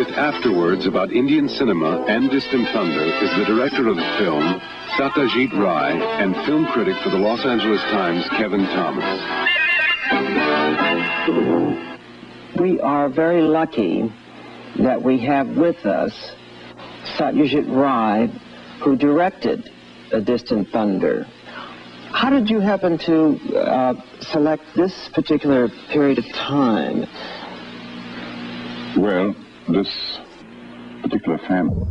with afterwords about Indian cinema and Distant Thunder is the director of the film, Satyajit Ray, and film critic for the Los Angeles Times, Kevin Thomas. We are very lucky that we have with us Satyajit Ray, who directed A Distant Thunder. How did you happen to select this particular period of time? Well, this particular family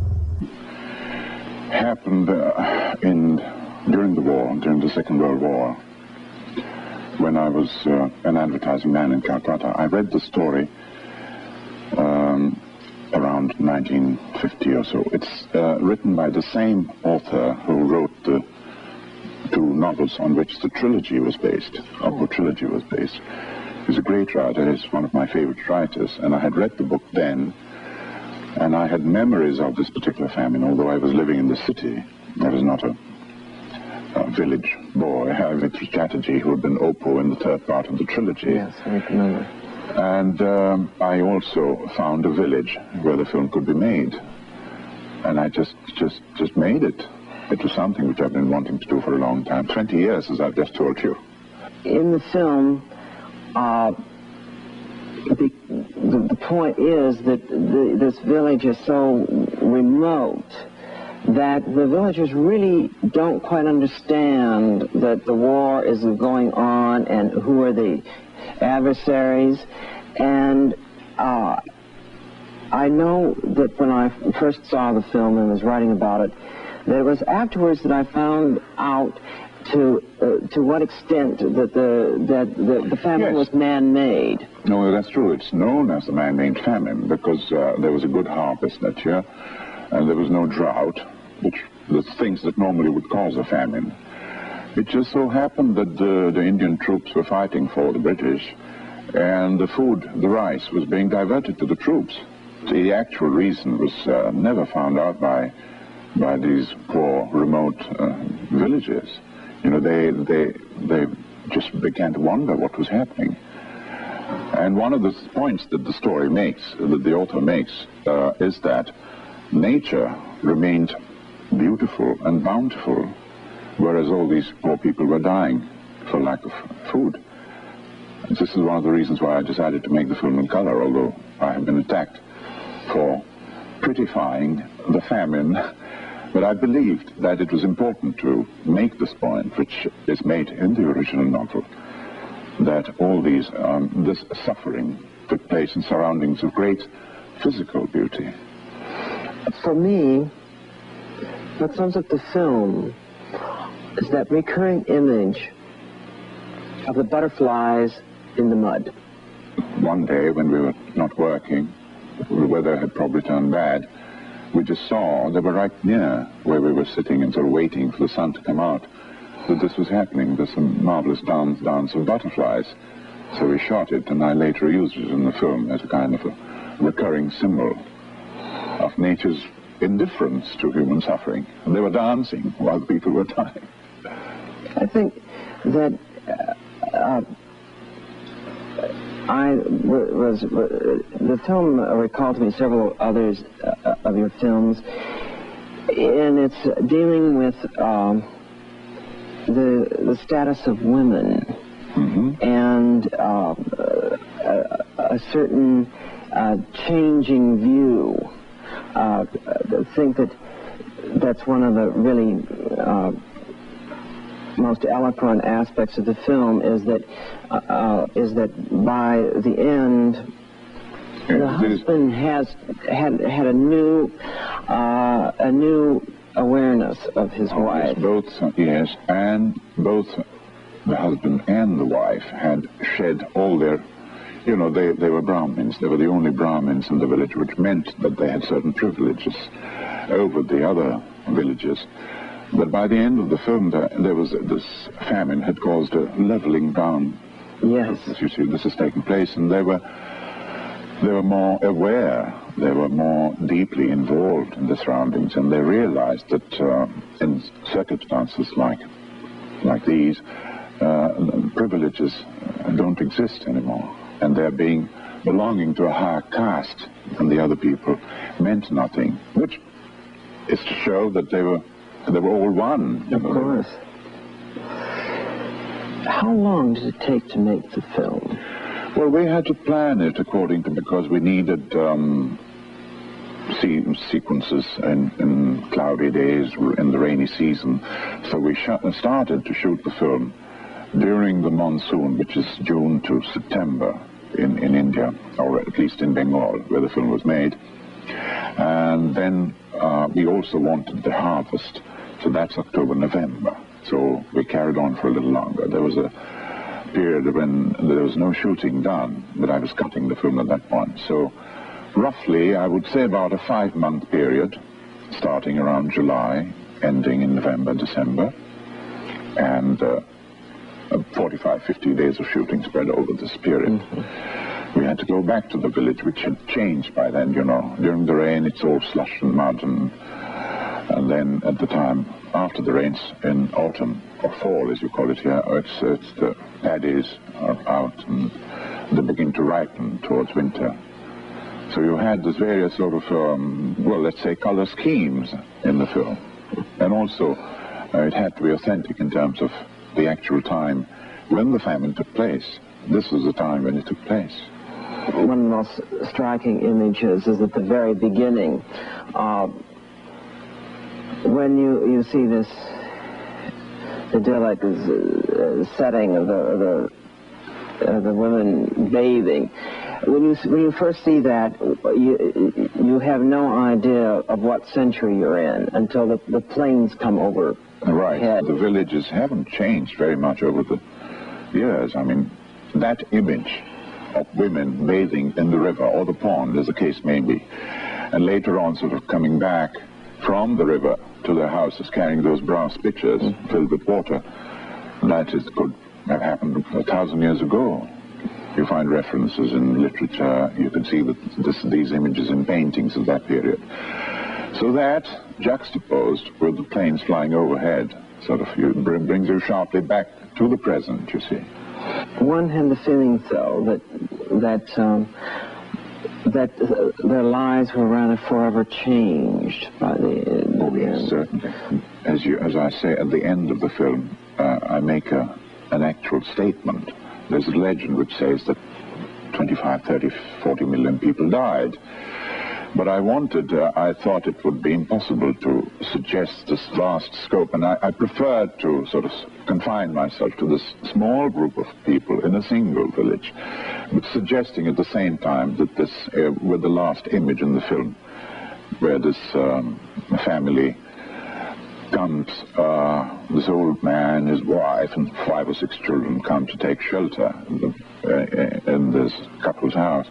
happened during the war, during the Second World War, when I was an advertising man in Calcutta. I read the story around 1950 or so. It's written by the same author who wrote the two novels on which the trilogy was based, Opera trilogy was based. He's a great writer. He's one of my favorite writers, and I had read the book then, and I had memories of this particular famine, although I was living in the city. I was not a village boy. I was Satyajit, who had been Oppo in the third part of the trilogy. Yes, I remember. And I also found a village where the film could be made, and I just made it. It was something which I've been wanting to do for a long time, 20 years, as I've just told you. In the film, the point is that this village is so remote that the villagers really don't quite understand that the war is going on and who are the adversaries. And I know that when I first saw the film and was writing about it, that it was afterwards that I found out to what extent that the famine was man-made. No, that's true. It's known as the man-made famine because there was a good harvest that year, and there was no drought, which the things that normally would cause a famine. It just so happened that the Indian troops were fighting for the British, and the food, the rice, was being diverted to the troops. The actual reason was never found out by these poor, remote villages. You know, they just began to wonder what was happening. And one of the points that the story makes, that the author makes, is that nature remained beautiful and bountiful, whereas all these poor people were dying for lack of food. And this is one of the reasons why I decided to make the film in color, although I have been attacked for prettifying the famine. But I believed that it was important to make this point, which is made in the original novel, that all these, this suffering took place in surroundings of great physical beauty. For me, what sums up the film is that recurring image of the butterflies in the mud. One day when we were not working, the weather had probably turned bad, we just saw, they were right near where we were sitting and sort of waiting for the sun to come out, that this was happening. There's some marvelous dance of butterflies. So we shot it, and I later used it in the film as a kind of a recurring symbol of nature's indifference to human suffering. And they were dancing while the people were dying. I think that the film recalled to me several others of your films, and it's dealing with the status of women, and a certain changing view. I think that's one of the really most eloquent aspects of the film is that by the end, the husband has had a new awareness of his wife. Yes, and both the husband and the wife had shed all their, you know, they were Brahmins. They were the only Brahmins in the village, which meant that they had certain privileges over the other villages. But by the end of the film, there was this famine had caused a leveling down. Yes. As you see, this has taken place, and they were more aware. They were more deeply involved in the surroundings, and they realized that in circumstances like these, privileges don't exist anymore, and they're being belonging to a higher caste than the other people meant nothing, which is to show that they were all one. Of course. How long did it take to make the film? Well, we had to plan it because we needed sequences in cloudy days, in the rainy season. So we started to shoot the film during the monsoon, which is June to September in India, or at least in Bengal, where the film was made. And then we also wanted the harvest, so that's October, November. So we carried on for a little longer. There was a period when there was no shooting done, but I was cutting the film at that point. So roughly, I would say about a 5-month period, starting around July, ending in November, December, and 45, 50 days of shooting spread over this period. We had to go back to the village, which had changed by then, you know. During the rain, it's all slush and mud, and then at the time after the rains in autumn, or fall as you call it here, it's the paddies are out and they begin to ripen towards winter. So you had this various sort of, well, let's say color schemes in the film. And also, it had to be authentic in terms of the actual time when the famine took place. This was the time when it took place. One of the most striking images is at the very beginning. When you see this idyllic setting of the women bathing, when you first see that, you have no idea of what century you're in until the planes come over. Right. Head. The villages haven't changed very much over the years. I mean, that image of women bathing in the river or the pond, as the case may be, and later on sort of coming back from the river to their houses carrying those brass pitchers filled with water, that could have happened 1,000 years ago. You find references in literature. You can see these images in paintings of that period. So that, juxtaposed with the planes flying overhead, sort of brings you sharply back to the present, you see. One had the feeling, though, that their lives were rather forever changed by the Yes, certainly. As I say, at the end of the film, I make an actual statement. There's a legend which says that 25, 30, 40 million people died. But I thought it would be impossible to suggest this vast scope, and I preferred to sort of confine myself to this small group of people in a single village, but suggesting at the same time that this, with the last image in the film, where this family comes, this old man, his wife, and 5 or 6 children come to take shelter in this couple's house.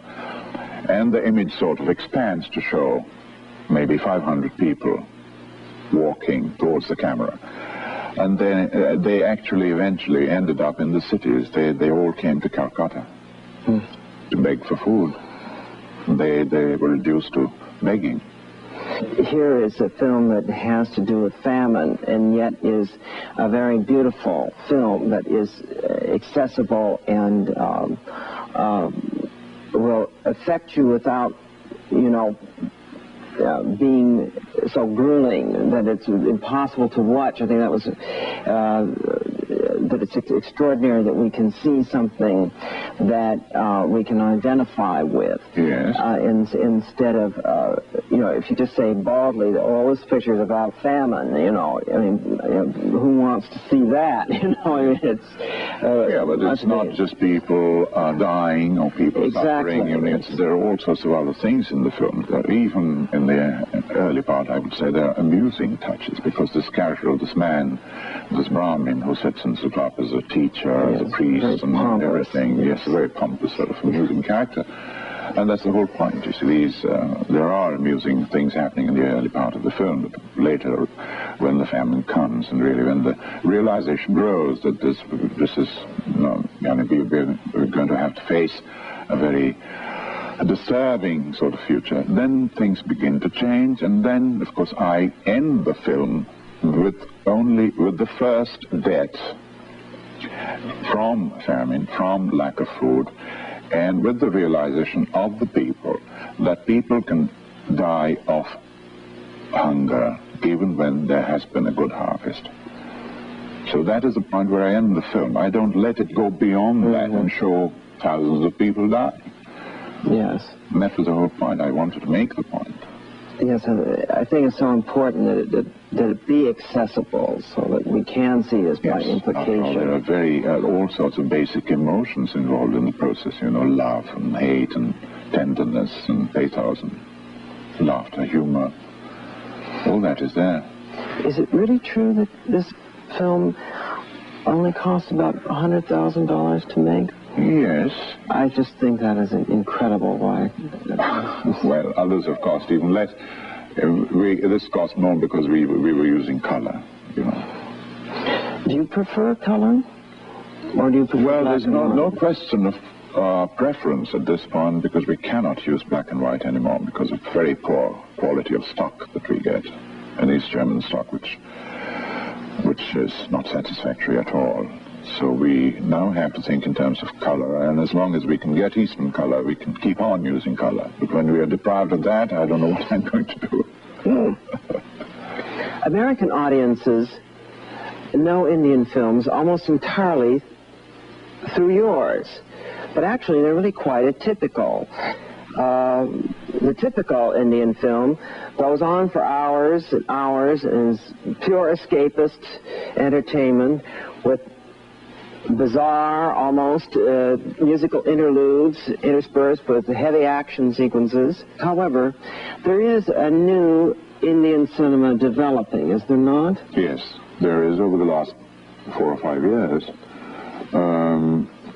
And the image sort of expands to show maybe 500 people walking towards the camera. And then they actually eventually ended up in the cities. They all came to Calcutta to beg for food. They were reduced to begging. Here is a film that has to do with famine, and yet is a very beautiful film that is accessible and will affect you without, being so grueling that it's impossible to watch. I think that was that it's extraordinary that we can see something that we can identify with. Yes. Instead of, if you just say baldly that all this picture is about famine, who wants to see that? It's yeah, but it's not just people dying or people suffering. There are all sorts of other things in the film. Even in the early part, I would say there are amusing touches, because this character of this man, this Brahmin who sits and sits up as a teacher, as a priest, and everything. Yes, a very pompous sort of amusing character. And that's the whole point. You see, there are amusing things happening in the early part of the film, but later, when the famine comes, and really when the realization grows that this is, we're going to have to face a very disturbing sort of future, then things begin to change. And then, of course, I end the film with the first death from famine, from lack of food, and with the realization of the people that people can die of hunger even when there has been a good harvest. So that is the point where I end the film. I don't let it go beyond that and show thousands of people die. Yes. And that was the whole point. I wanted to make the point. Yes, I think it's so important that it be accessible so that we can see this by implication. After all, there are all sorts of basic emotions involved in the process, you know, love and hate and tenderness and pathos and laughter, humor. All that is there. Is it really true that this film only cost about $100,000 to make? Yes. I just think that is incredible. Why? Well, others have cost even less. This cost more because we were using color, you know. Do you prefer color? Or do you prefer Well, black there's and white? no question of preference at this point, because we cannot use black and white anymore because of very poor quality of stock that we get. An East German stock which is not satisfactory at all. So we now have to think in terms of color, and as long as we can get Eastern color, we can keep on using color. But when we are deprived of that, I don't know what I'm going to do. American audiences know Indian films almost entirely through yours, but actually they're really quite atypical. The typical Indian film goes on for hours and hours and is pure escapist entertainment with bizarre, almost musical interludes interspersed with heavy action sequences. However, there is a new Indian cinema developing, is there not? Yes, there is. Over the last 4 or 5 years,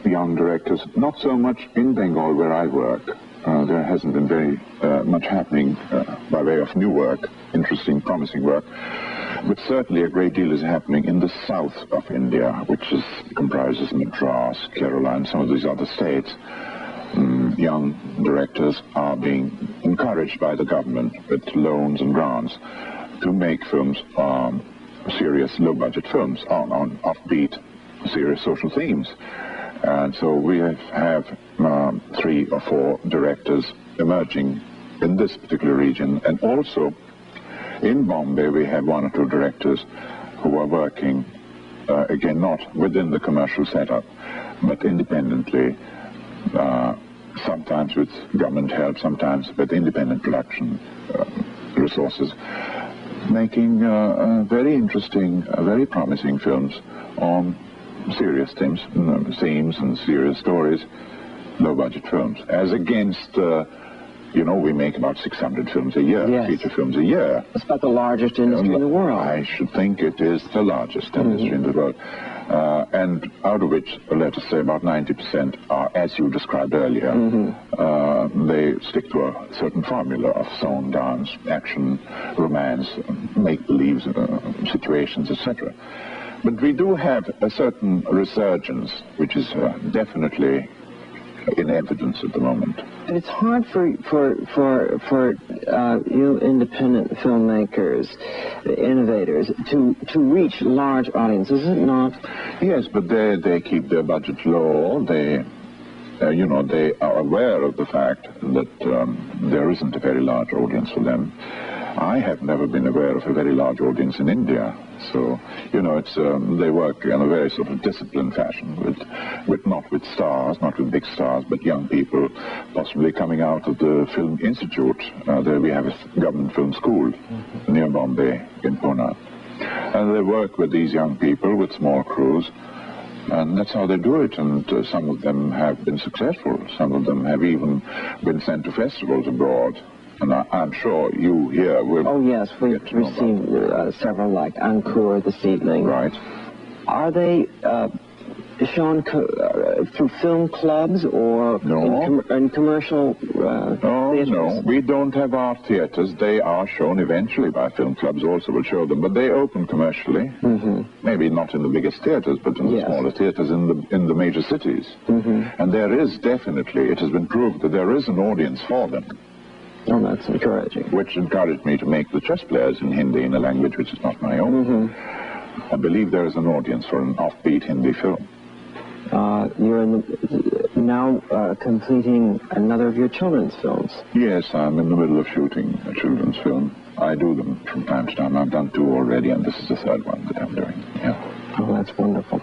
young directors, not so much in Bengal where I work. There hasn't been very much happening by way of new work, interesting, promising work. But certainly a great deal is happening in the south of India, which comprises Madras, Kerala, and some of these other states. Young directors are being encouraged by the government with loans and grants to make films, serious low-budget films on offbeat, serious social themes. And so we have 3 or 4 directors emerging in this particular region, and also in Bombay we have 1 or 2 directors who are working, again, not within the commercial setup, but independently, sometimes with government help, sometimes with independent production resources, making very interesting, very promising films on serious themes and serious stories, low-budget films, as against, you know, we make about 600 films a year, feature films a year. It's about the largest industry in the world. I should think it is the largest industry in the world. And out of which, let us say, about 90% are, as you described earlier, they stick to a certain formula of song, dance, action, romance, make-believe situations, etc. But we do have a certain resurgence, which is definitely in evidence at the moment. And it's hard for you independent filmmakers, innovators, to reach large audiences, is it not? Yes, but they keep their budget low. They, you know, they are aware of the fact that there isn't a very large audience for them. I have never been aware of a very large audience in India. So, you know, it's they work in a very sort of disciplined fashion, with not with stars, not with big stars, but young people, possibly coming out of the Film Institute. There we have a government film school near Bombay in Pune. And they work with these young people with small crews, and that's how they do it. And some of them have been successful. Some of them have even been sent to festivals abroad. And I'm sure you here will... Oh, yes, we've received several, like Ankur, The Seedling. Right. Are they shown through film clubs or in commercial theaters? No, we don't have art theaters. They are shown eventually by film clubs, also will show them. But they open commercially, maybe not in the biggest theaters, but in the smaller theaters in the major cities. And there is definitely, it has been proved that there is an audience for them. Oh, that's encouraging. Which encouraged me to make The Chess Players in Hindi, in a language which is not my own. I believe there is an audience for an offbeat Hindi film. You're now completing another of your children's films. Yes, I'm in the middle of shooting a children's film. I do them from time to time. I've done 2 already, and this is the 3rd one that I'm doing. Yeah. Oh, that's wonderful.